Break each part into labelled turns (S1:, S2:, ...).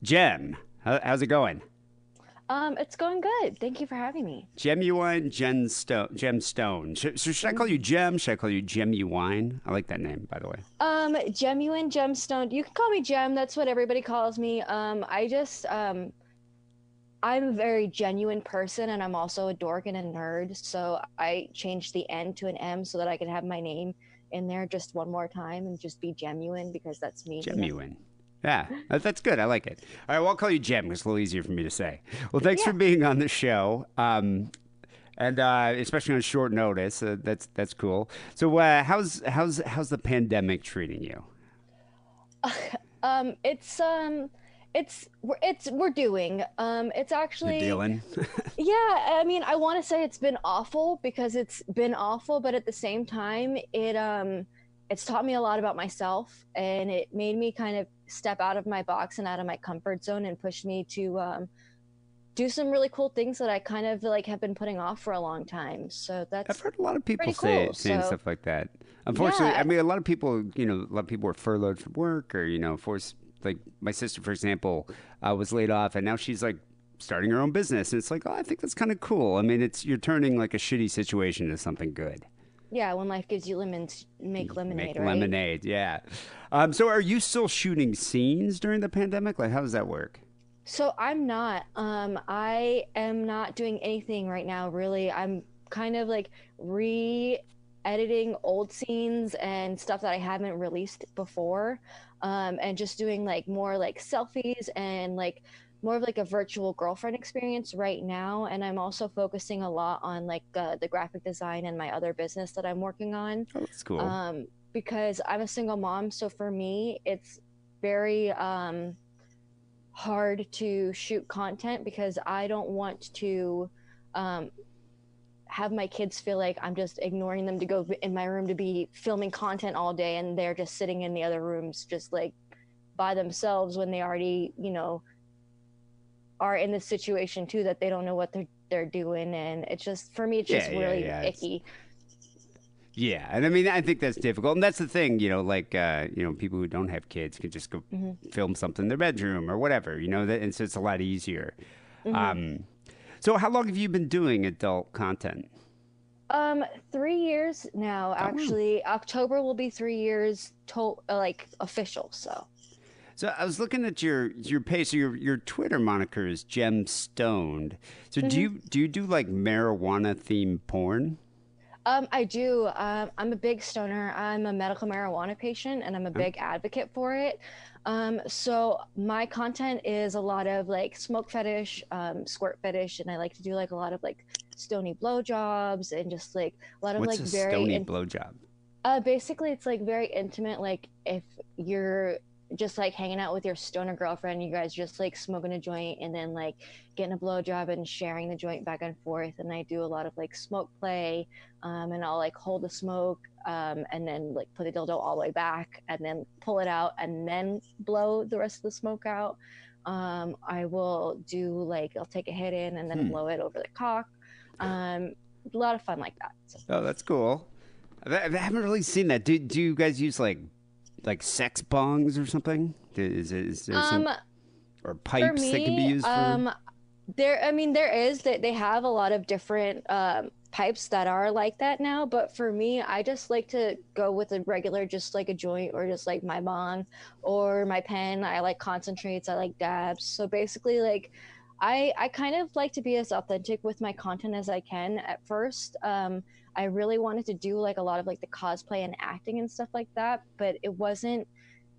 S1: Jem, how's it going?
S2: It's going good. Thank you for having me.
S1: Genuine Gemstone. So should I call you Gem? Should I call you Genuine? I like that name, by the way.
S2: Genuine gemstone. You can call me Gem. That's what everybody calls me. I'm a very genuine person, and I'm also a dork and a nerd. So I changed the N to an M so that I could have my name in there just one more time and just be genuine because that's me.
S1: Genuine. Yeah, that's good. I like it. All right, well, I'll call you Gem. It's a little easier for me to say. Well, thanks for
S2: Yeah.
S1: being on the show, and especially on short notice. That's cool. So, how's the pandemic treating you?
S2: Um, it's um, we're doing. It's
S1: You're
S2: actually
S1: dealing.
S2: Yeah, I mean, I want to say it's been awful because it's been awful, but at the same time, it's taught me a lot about myself, and it made me kind of step out of my box and out of my comfort zone and pushed me to do some really cool things that I kind of like have been putting off for a long time. So
S1: I've
S2: that's
S1: heard a lot of people
S2: pretty cool.
S1: saying
S2: So
S1: stuff like that. Unfortunately, I
S2: yeah,
S1: mean, a lot of people, a lot of people are furloughed from work, or forced. Like my sister, for example, was laid off, and now she's like starting her own business, and it's like, oh, I think that's kind of cool. I mean, it's you're turning like a shitty situation into something good.
S2: yeah, when life gives you lemons, make
S1: Make
S2: lemonade, right?
S1: lemonade, yeah. So, are you still shooting scenes during the pandemic? Like, how does that work?
S2: So I'm not. I am not doing anything right now, really. I'm kind of like re-editing old scenes and stuff that I haven't released before, and just doing like more like selfies and like more of like a virtual girlfriend experience right now. And I'm also focusing a lot on like the graphic design and my other business that I'm working on,
S1: Oh, that's cool.
S2: um, because I'm a single mom. So for me, it's very hard to shoot content because I don't want to um, have my kids feel like I'm just ignoring them to go in my room to be filming content all day and they're just sitting in the other rooms just like by themselves when they already, are in this situation too that they don't know what they're doing, and it's just for me it's
S1: Yeah,
S2: just
S1: yeah,
S2: really
S1: yeah.
S2: icky.
S1: Yeah, and I mean, I think that's difficult, and that's the thing, like people who don't have kids can just go
S2: Hmm.
S1: film something in their bedroom or whatever, and so it's a lot easier.
S2: Hmm.
S1: Um, so how long have you been doing adult content?
S2: Um, 3 years now.
S1: Oh, wow.
S2: Actually, October will be 3 years like official. So.
S1: So I was looking at your page. So your Twitter moniker is Gem Stoned. So do you do like marijuana themed porn?
S2: I do. I'm a big stoner. I'm a medical marijuana patient and I'm a
S1: Huh?
S2: big advocate for it. So my content is a lot of like smoke fetish, squirt fetish, and I like to do like a lot of like stony blowjobs and just like a lot of
S1: What's
S2: like
S1: a
S2: very
S1: stony blowjob?
S2: basically, it's like very intimate. Like if you're just like hanging out with your stoner girlfriend, you guys just like smoking a joint and then like getting a blowjob and sharing the joint back and forth. And I do a lot of like smoke play, and I'll like hold the smoke, and then like put the dildo all the way back and then pull it out and then blow the rest of the smoke out. I will do like I'll take a hit in and then
S1: Hmm.
S2: blow it over the cock. Um, a lot of fun like that. So.
S1: Oh, that's cool. I haven't really seen that. Do you guys use like sex bongs or something? Is there some
S2: Um,
S1: or
S2: For
S1: pipes that can be
S2: me,
S1: used for?
S2: I mean, there is that they have a lot of different pipes that are like that now. But for me, I just like to go with a regular, just like a joint or just like my bong or my pen. I like concentrates, I like dabs. So basically, like, I kind of like to be as authentic with my content as I can at first. I really wanted to do like a lot of like the cosplay and acting and stuff like that, but it wasn't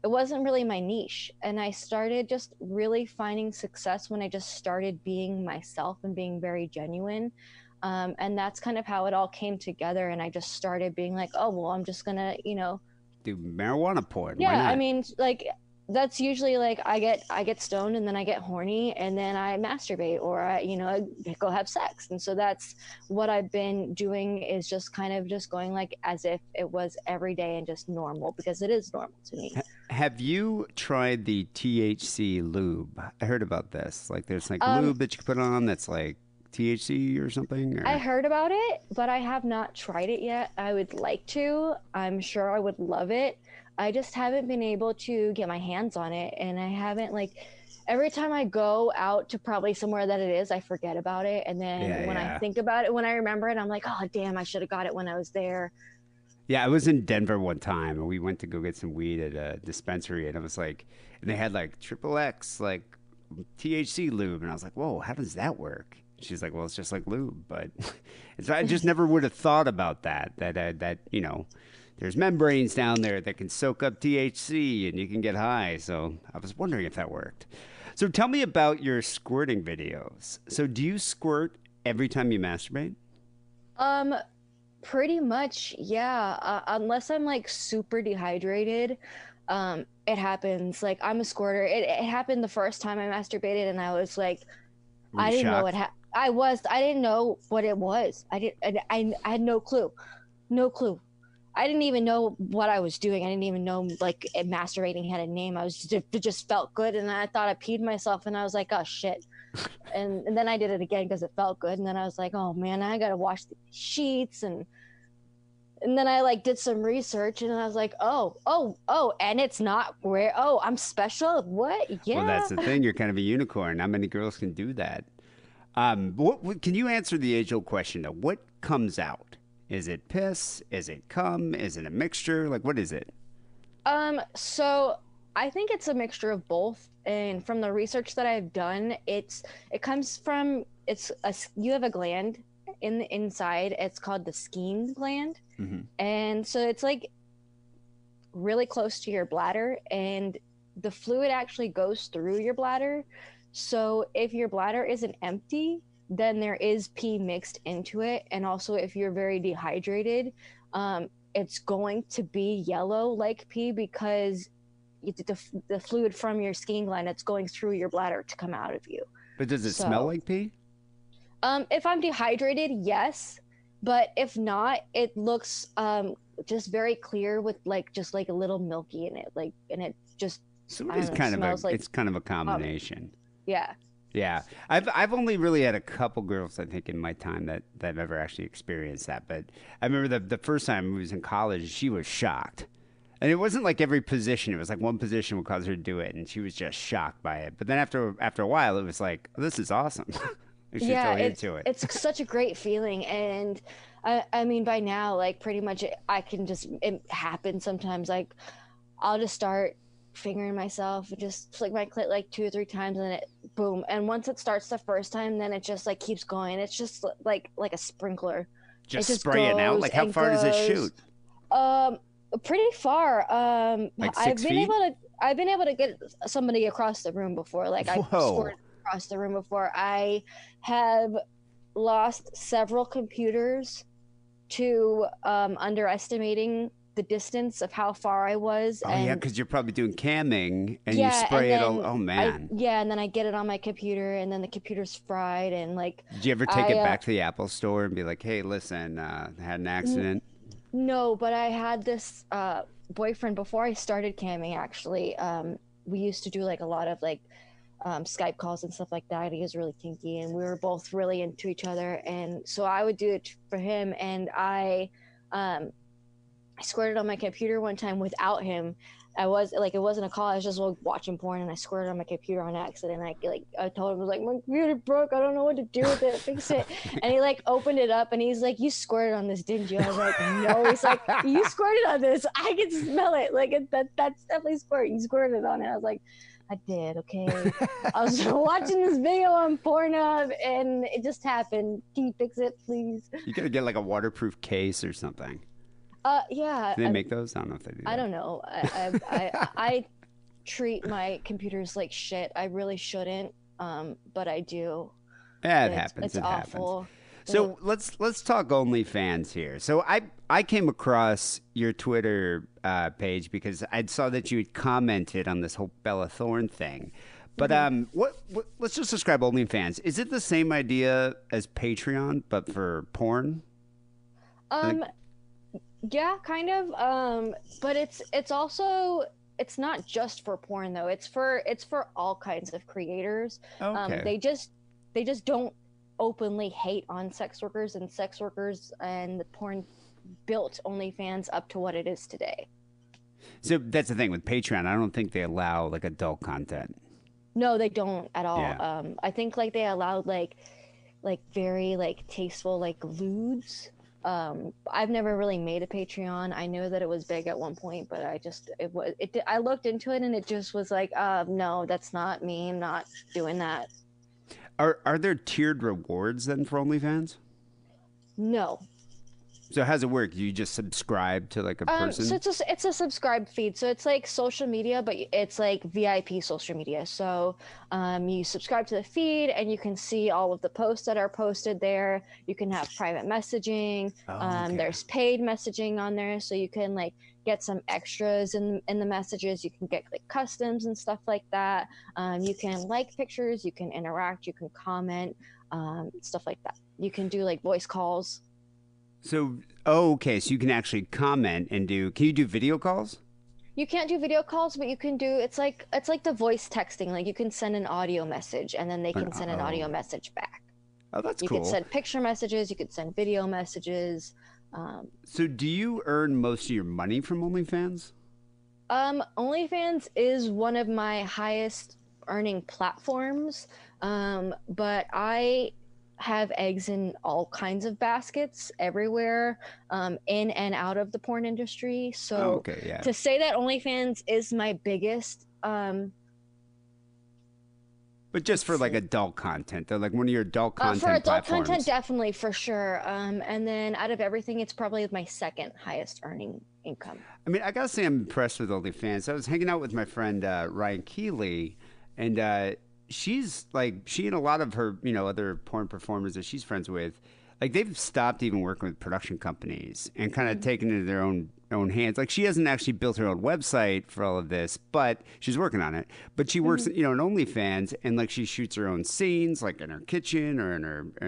S2: really my niche. And I started just really finding success when I just started being myself and being very genuine. And that's kind of how it all came together. And I just started being like, oh, well, I'm just going to,
S1: Do marijuana porn? Why
S2: yeah, I
S1: not?
S2: mean, like, that's usually like I get stoned and then I get horny and then I masturbate or I go have sex. And so that's what I've been doing is just kind of just going like as if it was every day and just normal because it is normal to me.
S1: Have you tried the THC lube? I heard about this. Like, there's like
S2: Um,
S1: lube that you can put on that's like THC or something.
S2: I
S1: Or
S2: heard about it, but I have not tried it yet. I would like to. I'm sure I would love it. I just haven't been able to get my hands on it, and I haven't like every time I go out to probably somewhere that it is, I forget about it. And
S1: Yeah,
S2: then when I
S1: yeah.
S2: think about it, when I remember it, I'm like, oh, damn, I should have got it when I was there.
S1: Yeah, I was in Denver one time and we went to go get some weed at a dispensary and I was like, and they had like triple X, like THC lube. And I was like, whoa, how does that work? She's like, well, it's just like lube. But so I just never would have thought about that, you know, there's membranes down there that can soak up THC and you can get high. So I was wondering if that worked. So tell me about your squirting videos. So do you squirt every time you masturbate?
S2: Um, Pretty much, yeah. Unless I'm like super dehydrated, it happens. Like I'm a squirter. It happened the first time I masturbated, and I was like,
S1: Were you
S2: I didn't know
S1: shocked?
S2: I didn't know what it was. I had no clue, no clue. I didn't even know what I was doing. I didn't even know like masturbating had a name. I was just, it just felt good, and I thought I peed myself, and I was like, oh shit. And then I did it again because it felt good, and then I was like, oh man, I gotta wash the sheets, and then I like did some research, and I was like, oh, and it's not where. Oh, I'm special. What?
S1: Well,
S2: Yeah.
S1: that's the thing. You're kind of a unicorn. Not many girls can do that. What can you answer the age-old question though? What comes out? Is it piss? Is it cum? Is it a mixture? Like, what is it?
S2: So I think it's a mixture of both. And from the research that I've done, it comes from you have a gland in the inside. It's called the skein gland,
S1: Hmm.
S2: and so it's like really close to your bladder, and the fluid actually goes through your bladder. So if your bladder isn't empty, then there is pee mixed into it. And also, if you're very dehydrated, it's going to be yellow like pee because the fluid from your skin gland that's going through your bladder to come out of you.
S1: But does it smell
S2: So,
S1: like pee?
S2: if I'm dehydrated, yes, but if not, it looks just very clear with like just like a little milky in it, like and it just
S1: So it
S2: I
S1: is
S2: don't know,
S1: kind of a
S2: smells like
S1: it's kind of a
S2: vomit.
S1: combination.
S2: Yeah.
S1: Yeah, I've only really had a couple girls I think in my time that have ever actually experienced that. But I remember the first time we was in college, she was shocked, and it wasn't like every position. It was like one position would cause her to do it, and she was just shocked by it. But then after a while, it was like, oh, this is awesome. And she's
S2: Yeah,
S1: totally into it.
S2: it's such a great feeling, and I mean by now like pretty much I can just it happens sometimes like I'll just start fingering myself and just flick my clit like two or three times and then it boom, and once it starts the first time then it just like keeps going. It's just like a sprinkler. It
S1: Just
S2: just
S1: spraying out.
S2: goes
S1: Like how
S2: and
S1: far does it
S2: goes.
S1: shoot?
S2: Um, Pretty far.
S1: Like 6 feet?
S2: I've been able to get somebody across the room before. Like I've
S1: Whoa!
S2: squirted across the room before. I have lost several computers to underestimating the distance of how far I was,
S1: Oh yeah,
S2: and
S1: because you're probably doing camming and you
S2: yeah, and
S1: spray it all.
S2: then
S1: Oh man!
S2: and then I get it on my computer, and then the computer's fried, and like
S1: Did you ever take
S2: I
S1: it back to the Apple store and be like, "Hey, listen, I had an accident."
S2: no, but I had this boyfriend before I started camming. Actually, we used to do like a lot of like Skype calls and stuff like that. He was really kinky, and we were both really into each other. And so I would do it for him, and um, I squirted on my computer one time without him. I was like, it wasn't a call. I was just like, watching porn, and I squirted on my computer on accident. I told him, I was like, my computer broke. I don't know what to do with it. Fix it. And he like opened it up, and he's like, you squirted on this, didn't you? I was like, no. He's like, you squirted on this. I can smell it. Like that's definitely squirt. You squirted on it. I was like, I did. Okay. I was watching this video on Pornhub, and it just happened. Can you fix it, please?
S1: You gotta get like a waterproof case or something.
S2: Yeah.
S1: Do they make those? I don't know if they do
S2: I
S1: that.
S2: don't know. I treat my computers like shit. I really shouldn't, but I do.
S1: Yeah, it
S2: It's
S1: happens.
S2: it's
S1: It happens.
S2: awful. Uh,
S1: So let's talk OnlyFans here. So I came across your Twitter page because I saw that you had commented on this whole Bella Thorne thing. But
S2: mhm.
S1: what let's just describe OnlyFans. Is it the same idea as Patreon but for porn? I think.
S2: Um, yeah, kind of. But it's also it's not just for porn though. It's for all kinds of creators.
S1: Okay.
S2: They just don't openly hate on sex workers, and sex workers and the porn built OnlyFans up to what it is today.
S1: So that's the thing with Patreon. I don't think they allow like adult content.
S2: No, they don't at all.
S1: Yeah.
S2: I think like they allowed like very like tasteful like lewds. I've never really made a Patreon. I know that it was big at one point, but I looked into it and it just was like, no, that's not me. I'm not doing that.
S1: Are there tiered rewards then for OnlyFans?
S2: No.
S1: So how's it work? You just subscribe to like a
S2: So
S1: person?
S2: it's a subscribed feed. So it's like social media, but it's like VIP social media. So you subscribe to the feed and you can see all of the posts that are posted there. You can have private messaging.
S1: Oh, okay.
S2: There's paid messaging on there, so you can like get some extras in the messages. You can get like customs and stuff like that. You can like pictures. You can interact. You can comment. Stuff like that. You can do like voice calls.
S1: So, oh, okay. So you can actually comment and do. Can you do video calls?
S2: You can't do video calls, but you can do it's like the voice texting. Like you can send an audio message and then they can send an audio
S1: Oh,
S2: message back.
S1: oh, that's
S2: You could
S1: cool.
S2: send picture messages, you could send video messages. Um,
S1: So, do you earn most of your money from OnlyFans?
S2: OnlyFans is one of my highest earning platforms, but I have eggs in all kinds of baskets everywhere, in and out of the porn industry.
S1: Oh,
S2: So
S1: okay, yeah.
S2: to say that OnlyFans is my biggest,
S1: But just
S2: let's
S1: for like
S2: see.
S1: adult content, they're like one of your adult
S2: For
S1: content
S2: adult content,
S1: platforms.
S2: definitely for sure. And then out of everything, it's probably my second highest earning income.
S1: I mean, I gotta say, I'm impressed with OnlyFans. I was hanging out with my friend Ryan Keeley, and she's like, she and a lot of her, other porn performers that she's friends with, like they've stopped even working with production companies and kind of
S2: Mhm.
S1: taken it into their own hands. Like she hasn't actually built her own website for all of this, but she's working on it. But she works,
S2: Mhm.
S1: in OnlyFans, and like she shoots her own scenes, like in her kitchen or in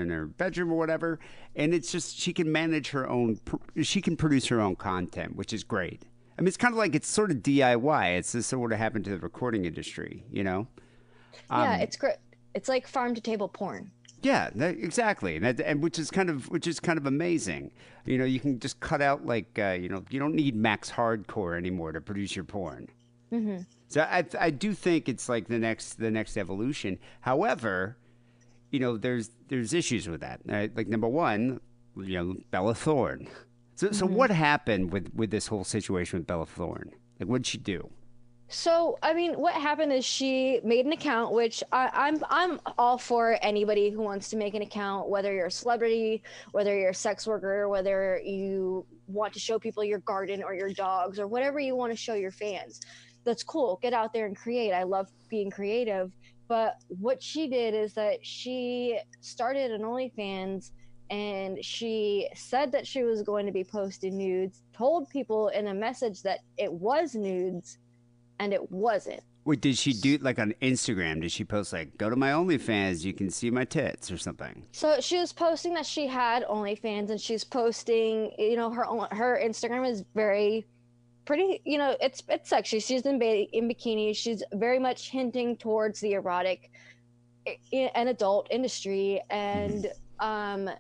S1: her bedroom or whatever. And it's just she can manage her own, she can produce her own content, which is great. I mean, it's kind of like it's sort of DIY. It's just sort of happened to the recording industry, you know.
S2: Yeah,
S1: Um,
S2: it's great. It's like farm to table porn.
S1: Yeah, exactly, and which is kind of amazing. You can just cut out like you don't need max hardcore anymore to produce your porn.
S2: Hmm.
S1: So I do think it's like the next evolution. However, there's issues with that. Like number one, Bella Thorne. So
S2: Hmm.
S1: what happened with this whole situation with Bella Thorne? Like what did she do?
S2: So, I mean, what happened is she made an account, which I'm all for anybody who wants to make an account, whether you're a celebrity, whether you're a sex worker, whether you want to show people your garden or your dogs or whatever you want to show your fans. That's cool. Get out there and create. I love being creative. But what she did is that she started an OnlyFans and she said that she was going to be posting nudes, told people in a message that it was nudes and it wasn't.
S1: Wait, did she do it like on Instagram? Did she post like, "Go to my OnlyFans, you can see my tits" or something?
S2: So she was posting that she had OnlyFans, and she's posting, her Instagram is very pretty, it's sexy. She's in bikini. She's very much hinting towards the erotic and adult industry,
S1: Hmm.
S2: and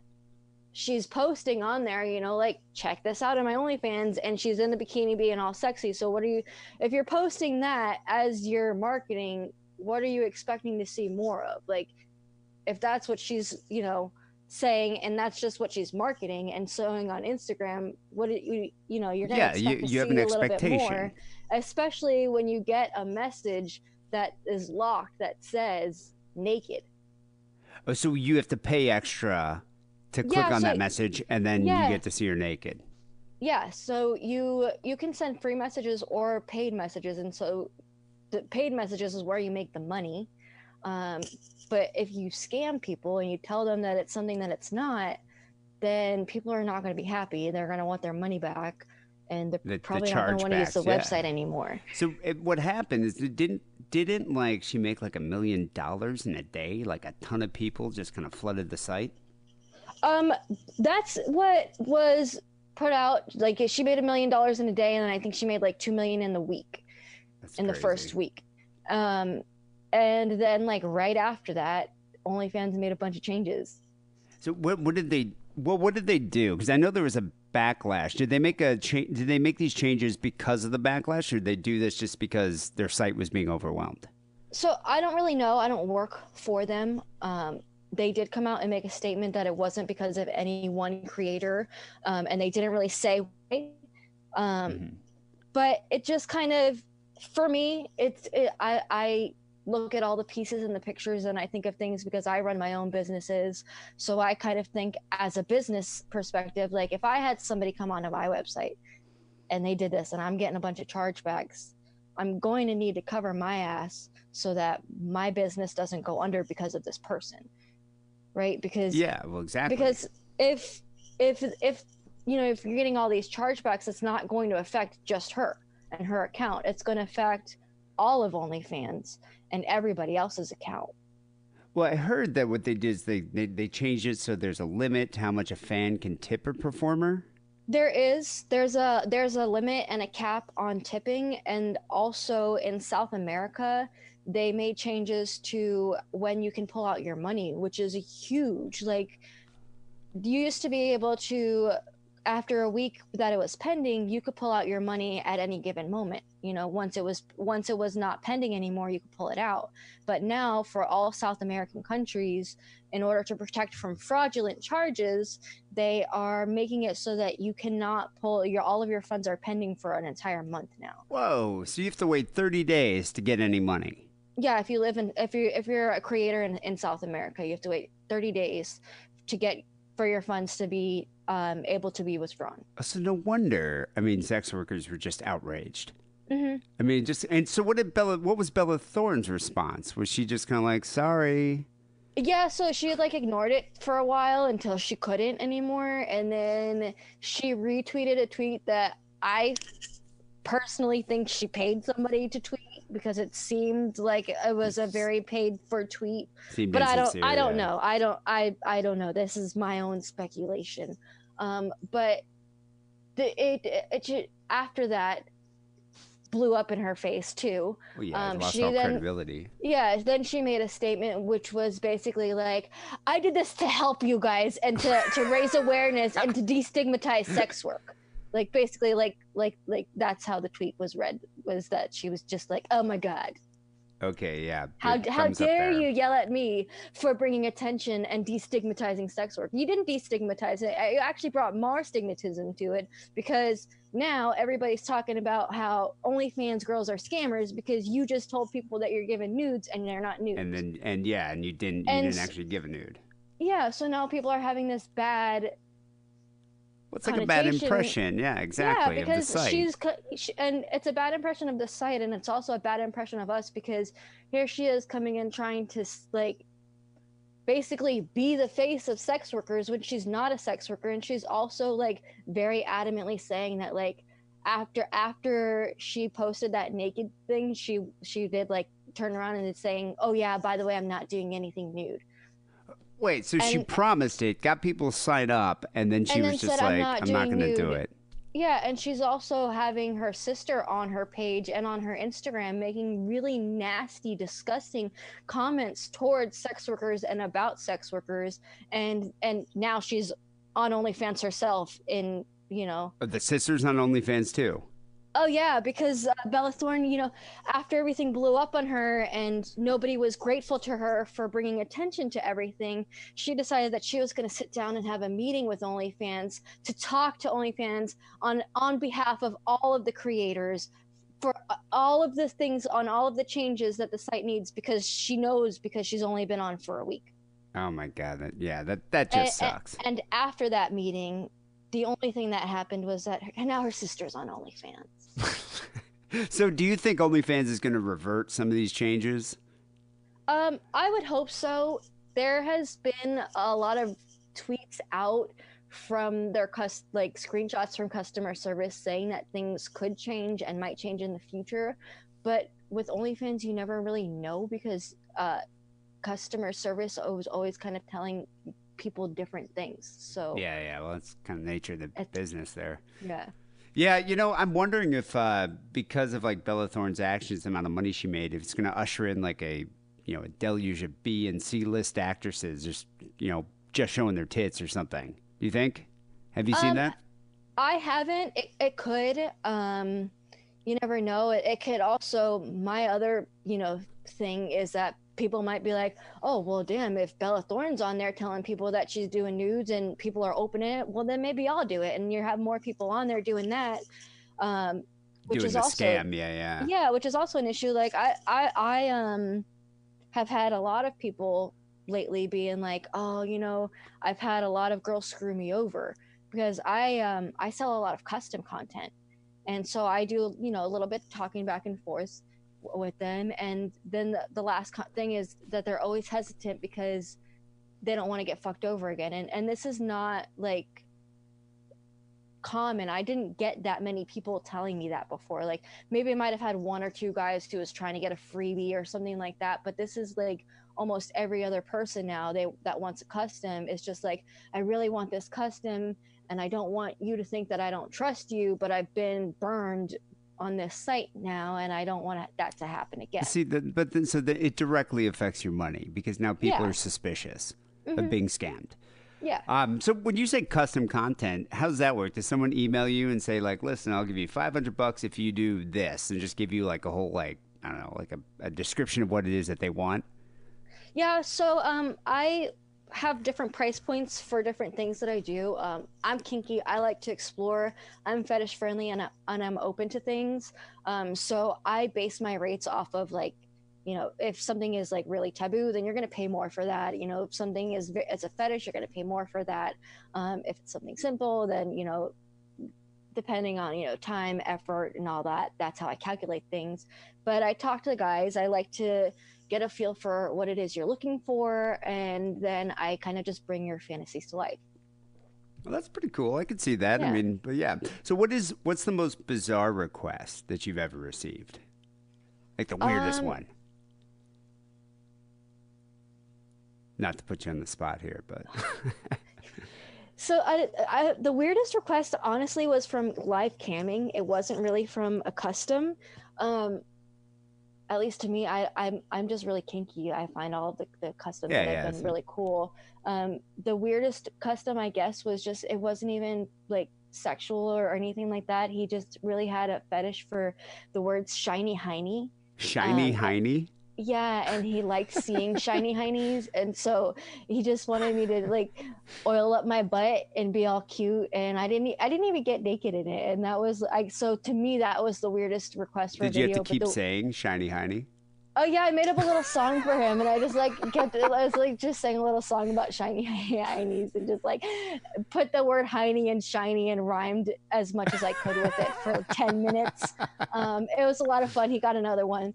S2: she's posting on there, like check this out on my OnlyFans, and she's in the bikini being all sexy. So if you're posting that as your marketing, what are you expecting to see more of? Like, if that's what she's, saying, and that's just what she's marketing and showing on Instagram, you're going to
S1: Yeah,
S2: expect to
S1: you have an
S2: see a little bit
S1: expectation.
S2: more, especially when you get a message that is locked that says naked.
S1: Oh, so you have to pay extra to click
S2: Yeah,
S1: on
S2: so
S1: that message, and then you
S2: yeah,
S1: get to see her naked.
S2: yeah, so you can send free messages or paid messages, and so the paid messages is where you make the money. Um, but if you scam people and you tell them that it's something that it's not, then people are not going to be happy. They're going to want their money back, and they're
S1: The
S2: probably not going to want to use the
S1: chargebacks, yeah.
S2: website anymore.
S1: So what happened is it didn't like she make like $1 million in a day? Like a ton of people just kind of flooded the site.
S2: Um, that's what was put out. Like she made $1 million in a day, and then I think she made like 2 million in the week,
S1: That's
S2: in the
S1: crazy.
S2: first week. Um, and then like right after that, OnlyFans made a bunch of changes.
S1: So what did they do? Because I know there was a backlash. Did they make a change? Did they make these changes because of the backlash, or did they do this just because their site was being overwhelmed?
S2: So I don't really know. I don't work for them. They did come out and make a statement that it wasn't because of any one creator, and they didn't really say why. Um,
S1: Hmm.
S2: but it just kind of, for me, I look at all the pieces and the pictures and I think of things because I run my own businesses. So I kind of think as a business perspective, like if I had somebody come onto my website and they did this and I'm getting a bunch of chargebacks, I'm going to need to cover my ass so that my business doesn't go under because of this person, right?
S1: Yeah, well, exactly.
S2: Because if if you're getting all these chargebacks, it's not going to affect just her and her account. It's going to affect all of OnlyFans and everybody else's account.
S1: Well, I heard that what they did is they changed it so there's a limit to how much a fan can tip a performer.
S2: There's a limit and a cap on tipping, and also in South America they made changes to when you can pull out your money, which is a huge, like, you used to be able to, after a week that it was pending, you could pull out your money at any given moment. Once it was not pending anymore, you could pull it out. But now for all South American countries, in order to protect from fraudulent charges, they are making it so that you cannot pull your all of your funds are pending for an entire month now.
S1: Whoa! So you have to wait 30 days to get any money.
S2: Yeah, if you're a creator in South America, you have to wait 30 days to get for your funds to be able to be withdrawn.
S1: So no wonder. I mean, sex workers were just outraged.
S2: Hmm.
S1: I mean, just and so what did Bella? What was Bella Thorne's response? Was she just kind of like, "Sorry"?
S2: Yeah, so she like ignored it for a while until she couldn't anymore, and then she retweeted a tweet that I personally think she paid somebody to tweet because it seemed like it was a very paid for tweet.
S1: Seemed
S2: But I
S1: insincere.
S2: don't
S1: Yeah.
S2: know. I don't know. This is my own speculation. But after that blew up in her face too.
S1: Well, yeah, it lost
S2: She
S1: all
S2: then
S1: credibility.
S2: Yeah, then she made a statement which was basically like, I did this to help you guys and to raise awareness and to destigmatize sex work. Like basically like that's how the tweet was read, was that she was just like, "Oh my god.
S1: Okay, yeah, good
S2: How
S1: thumbs up
S2: dare
S1: there.
S2: you yell at me for bringing attention and destigmatizing sex work? You didn't destigmatize it. You actually brought more stigmatism to it because now everybody's talking about how OnlyFans girls are scammers because you just told people that you're giving nudes and they're not
S1: And
S2: nudes.
S1: then and yeah, and you didn't
S2: And
S1: actually give a nude.
S2: yeah, so now people are having this bad
S1: Well, it's like a bad
S2: connotation.
S1: impression. Yeah,
S2: Yeah,
S1: exactly, of the
S2: because
S1: site.
S2: and it's a bad impression of the site, and it's also a bad impression of us because here she is coming in trying to like basically be the face of sex workers when she's not a sex worker, and she's also like very adamantly saying that like after she posted that naked thing, she did like turn around and is saying, "Oh yeah, by the way, I'm not doing anything nude,"
S1: Wait, so she
S2: and
S1: promised it, got people to sign up, and then she
S2: and
S1: was
S2: then
S1: just
S2: said, "I'm
S1: like,
S2: not
S1: "I'm not
S2: doing
S1: going to do
S2: nude."
S1: it."
S2: Yeah, and she's also having her sister on her page and on her Instagram making really nasty, disgusting comments towards sex workers and about sex workers, and now she's on OnlyFans herself in,
S1: The sisters on OnlyFans too.
S2: oh yeah, because Bella Thorne, after everything blew up on her and nobody was grateful to her for bringing attention to everything, she decided that she was going to sit down and have a meeting with OnlyFans to talk to OnlyFans on behalf of all of the creators for all of the things on all of the changes that the site needs because she knows because she's only been on for a week.
S1: Oh my god, that
S2: And,
S1: just sucks.
S2: and after that meeting, the only thing that happened was that now her sister's on OnlyFans.
S1: So, do you think OnlyFans is going to revert some of these changes?
S2: I would hope so. There has been a lot of tweets out from their like screenshots from customer service saying that things could change and might change in the future. But with OnlyFans, you never really know because customer service was always kind of telling people different things. So
S1: Yeah, yeah. Well, it's kind of nature of the
S2: it's
S1: business there.
S2: yeah.
S1: Yeah, I'm wondering if because of like Bella Thorne's actions, the amount of money she made, if it's going to usher in like a deluge of B and C list actresses, just showing their tits or something. Do you think? Have you seen
S2: Um,
S1: that?
S2: I haven't. It could. you never know. It could also, my other, thing is that people might be like, oh, well, damn, if Bella Thorne's on there telling people that she's doing nudes and people are opening it, well, then maybe I'll do it. And you have more people on there doing that, um, which
S1: Doing
S2: is
S1: the
S2: also,
S1: scam, yeah, yeah.
S2: yeah, which is also an issue. Like I have had a lot of people lately being like, oh, I've had a lot of girls screw me over because I sell a lot of custom content, and so I do a little bit talking back and forth with them, and then the last thing is that they're always hesitant because they don't want to get fucked over again, and this is not like common. I didn't get that many people telling me that before. Like maybe I might have had one or two guys who was trying to get a freebie or something like that, but this is like almost every other person now that wants a custom. It's just like, I really want this custom, and I don't want you to think that I don't trust you, but I've been burned on this site now, and I don't want that to happen again.
S1: See, but then it directly affects your money because now people
S2: Yeah.
S1: are suspicious of
S2: Hmm.
S1: being scammed.
S2: Yeah.
S1: So when you say custom content, how does that work? Does someone email you and say like, "Listen, I'll give you $500 if you do this," and just give you like a whole like I don't know, like a description of what it is that they want?
S2: Yeah, so I have different price points for different things that I do. I'm kinky. I like to explore. I'm fetish friendly, and I'm open to things. So I base my rates off of like, if something is like really taboo, then you're going to pay more for that. If something is it's a fetish, you're going to pay more for that. If it's something simple, then depending on time, effort, and all that, that's how I calculate things. But I talk to the guys. I like to get a feel for what it is you're looking for, and then I kind of just bring your fantasies to life.
S1: Well, that's pretty cool. I could see that. I
S2: Yeah.
S1: mean, but yeah. So what's the most bizarre request that you've ever received? Like the weirdest
S2: Um.
S1: one? Not to put you on the spot here, but
S2: So the weirdest request honestly was from live camming. It wasn't really from a custom. Um, at least to me, I'm just really kinky. I find all the customs
S1: yeah,
S2: that have
S1: yeah.
S2: been really cool. The weirdest custom, I guess, was just, it wasn't even like sexual or anything like that. He just really had a fetish for the words shiny hiney.
S1: Shiny
S2: Um,
S1: hiney.
S2: yeah, and he likes seeing shiny heinies, and so he just wanted me to like oil up my butt and be all cute, and I didn't even get naked in it, and that was like, so to me that was the weirdest request for a
S1: Did you have to
S2: video. But
S1: keep
S2: the
S1: saying shiny hiney?
S2: Oh yeah, I made up a little song for him, and I just like kept it. I was like just sang a little song about shiny heinies, and just like put the word heiny and shiny and rhymed as much as I could with it for 10 minutes. It was a lot of fun. He got another one.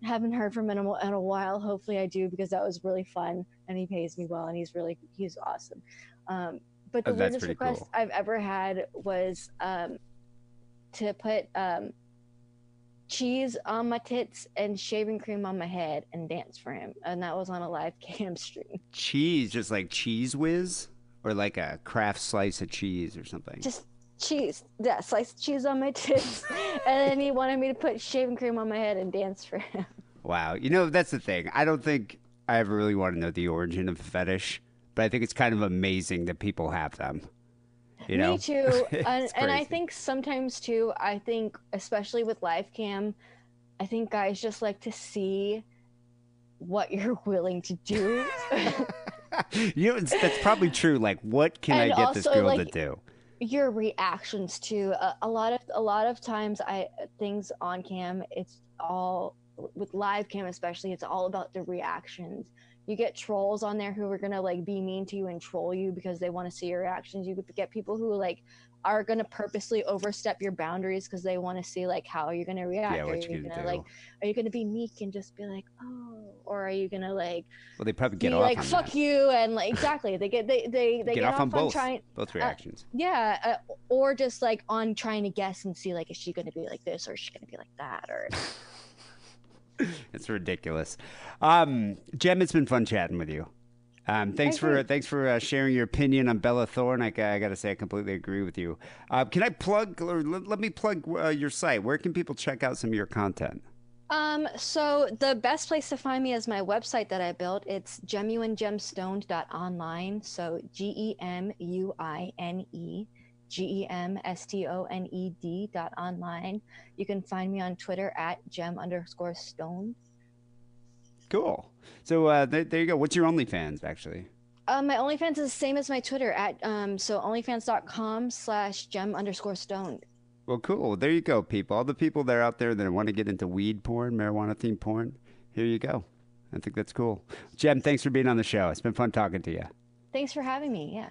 S2: Haven't heard from him in a while. Hopefully I do, because that was really fun, and he pays me well, and he's awesome. But
S1: Oh,
S2: the
S1: that's
S2: weirdest
S1: pretty
S2: request
S1: cool.
S2: I've ever had was to put cheese on my tits and shaving cream on my head and dance for him. And that was on a live cam stream.
S1: Cheese, just like cheese whiz, or like a craft slice of cheese or something.
S2: Just cheese. Yeah, sliced cheese on my tits. And then he wanted me to put shaving cream on my head and dance for him.
S1: Wow, that's the thing. I don't think I ever really want to know the origin of fetish, but I think it's kind of amazing that people have them. You
S2: Me
S1: know,
S2: too. And,
S1: it's
S2: and I
S1: crazy.
S2: think sometimes too, I think, especially with live cam, I think guys just like to see what you're willing to do.
S1: That's probably true. Like, what can I
S2: And
S1: get this
S2: also
S1: girl to
S2: like
S1: do?
S2: your reactions to a lot of times, I things on cam, it's all with live cam especially, it's all about the reactions. You get trolls on there who are gonna like be mean to you and troll you because they want to see your reactions. You get people who like are gonna purposely overstep your boundaries because they want to see like how you're gonna
S1: Yeah,
S2: react.
S1: what you gonna do?
S2: Are you gonna be meek and just be like, oh, or are you gonna like
S1: Well, they probably get
S2: be
S1: off
S2: like
S1: on that.
S2: fuck you, and like exactly, they
S1: Get
S2: get
S1: off on
S2: off on
S1: both,
S2: trying.
S1: both
S2: uh,
S1: reactions.
S2: yeah, or just like on trying to guess and see like, is she going to be like this or is she going to be like that, or
S1: It's ridiculous. Jem, it's been fun chatting with you.
S2: I agree.
S1: Thanks for sharing your opinion on Bella Thorne. I got to say, I completely agree with you. Can I plug, or let me plug your site? Where can people check out some of your content?
S2: So the best place to find me is my website that I built. It's genuinegemstone.online. So GEMUINE GEMSTONED .online. You can find me on Twitter at gem_stone.
S1: Cool. So there you go. What's your OnlyFans actually?
S2: My OnlyFans is the same as my Twitter at so onlyfans.com/gem_stone.
S1: Well, cool. There you go, people. All the people that are out there that want to get into weed porn, marijuana themed porn, here you go. I think that's cool. Jem, thanks for being on the show. It's been fun talking to you.
S2: Thanks for having me. Yeah.